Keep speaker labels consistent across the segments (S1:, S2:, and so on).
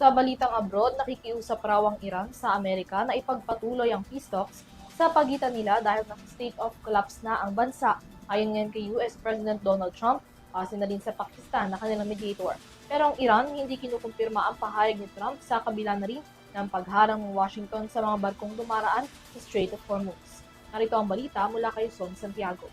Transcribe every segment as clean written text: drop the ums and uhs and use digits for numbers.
S1: Sa balitang abroad, nakikiusap raw ang Iran sa Amerika na ipagpatuloy ang peace talks sa pagitan nila dahil nasa state of collapse na ang bansa. Ayon ngayon kay US President Donald Trump, sinalin sa Pakistan na kanilang mediator. Pero ang Iran hindi kinukumpirma ang pahayag ni Trump sa kabila na rin ng pagharang ng Washington sa mga barkong dumaraan sa Strait of Hormuz. Narito ang balita mula kay Son Santiago.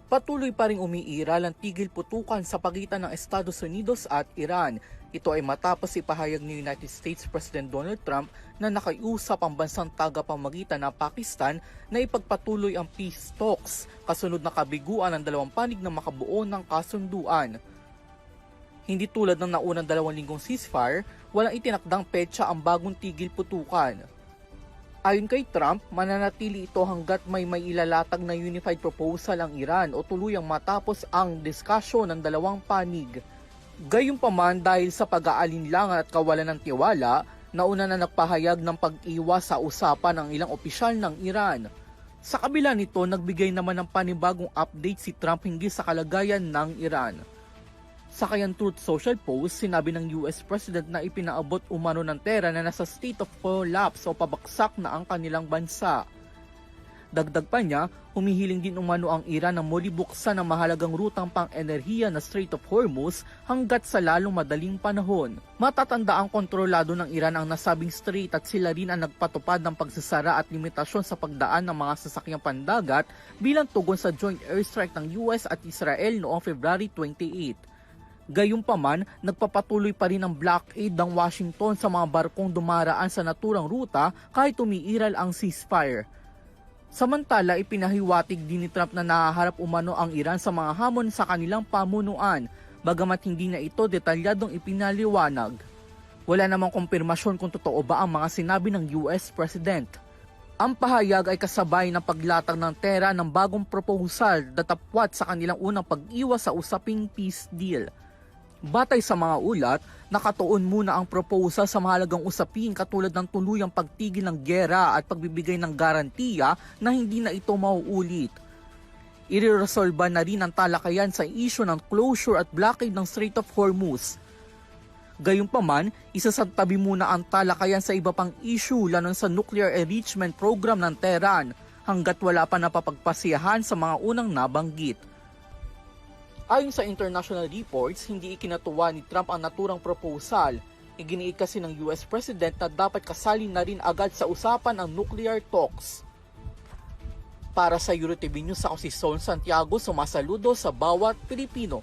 S2: Patuloy pa ring umiiral ang tigil putukan sa pagitan ng Estados Unidos at Iran. Ito ay matapos ipahayag ni United States President Donald Trump na nakiusap ang bansang tagapamagitan na Pakistan na ipagpatuloy ang peace talks kasunod na kabiguan ng dalawang panig na makabuo ng kasunduan. Hindi tulad ng naunang 2 linggong ceasefire, walang itinakdang petsa ang bagong tigil putukan. Ayon kay Trump, mananatili ito hanggat may ilalatag na unified proposal ang Iran o tuluyang matapos ang diskusyon ng dalawang panig. Gayunpaman dahil sa pag-aalinlangan at kawalan ng tiwala, nauna na nagpahayag ng pag-iwas sa usapan ng ilang opisyal ng Iran. Sa kabila nito, nagbigay naman ng panibagong update si Trump hinggil sa kalagayan ng Iran. Sa kanyang Truth Social post, sinabi ng US President na ipinaabot umano ng tera na nasa state of collapse o pabagsak na ang kanilang bansa. Dagdag pa niya, humihiling din umano ang Iran na muli buksan ang mahalagang rutang pang-enerhiya na Strait of Hormuz hanggat sa lalong madaling panahon. Matatanda ang kontrolado ng Iran ang nasabing strait at sila rin ang nagpatupad ng pagsasara at limitasyon sa pagdaan ng mga sasakyang pandagat bilang tugon sa joint airstrike ng US at Israel noong February 28. Gayunpaman, nagpapatuloy pa rin ang blockade ng Washington sa mga barkong dumaraan sa naturang ruta kahit umiiral ang ceasefire. Samantala, ipinahiwatig din ni Trump na nahaharap umano ang Iran sa mga hamon sa kanilang pamunuan, bagamat hindi na ito detalyadong ipinaliwanag. Wala namang kumpirmasyon kung totoo ba ang mga sinabi ng US President. Ang pahayag ay kasabay ng paglatag ng tera ng bagong proposal na tapwat sa kanilang unang pag-iwas sa usaping peace deal. Batay sa mga ulat, nakatuon muna ang proposal sa mahalagang usapin katulad ng tuluyang pagtigil ng giyera at pagbibigay ng garantiya na hindi na ito mauulit. Ireresolba na rin ang talakayan sa isyu ng closure at blockade ng Strait of Hormuz. Gayunpaman, isasantabi muna ang talakayan sa iba pang isyu lalo sa nuclear enrichment program ng Tehran hanggat wala pa napapagpasiyahan sa mga unang nabanggit. Ayon sa international reports, hindi ikinatuwa ni Trump ang naturang proposal. Iginiit kasi ng US President na dapat kasali na rin agad sa usapan ang nuclear talks. Para sa EuroTV News, ako si Son Santiago, sumasaludo sa bawat Pilipino.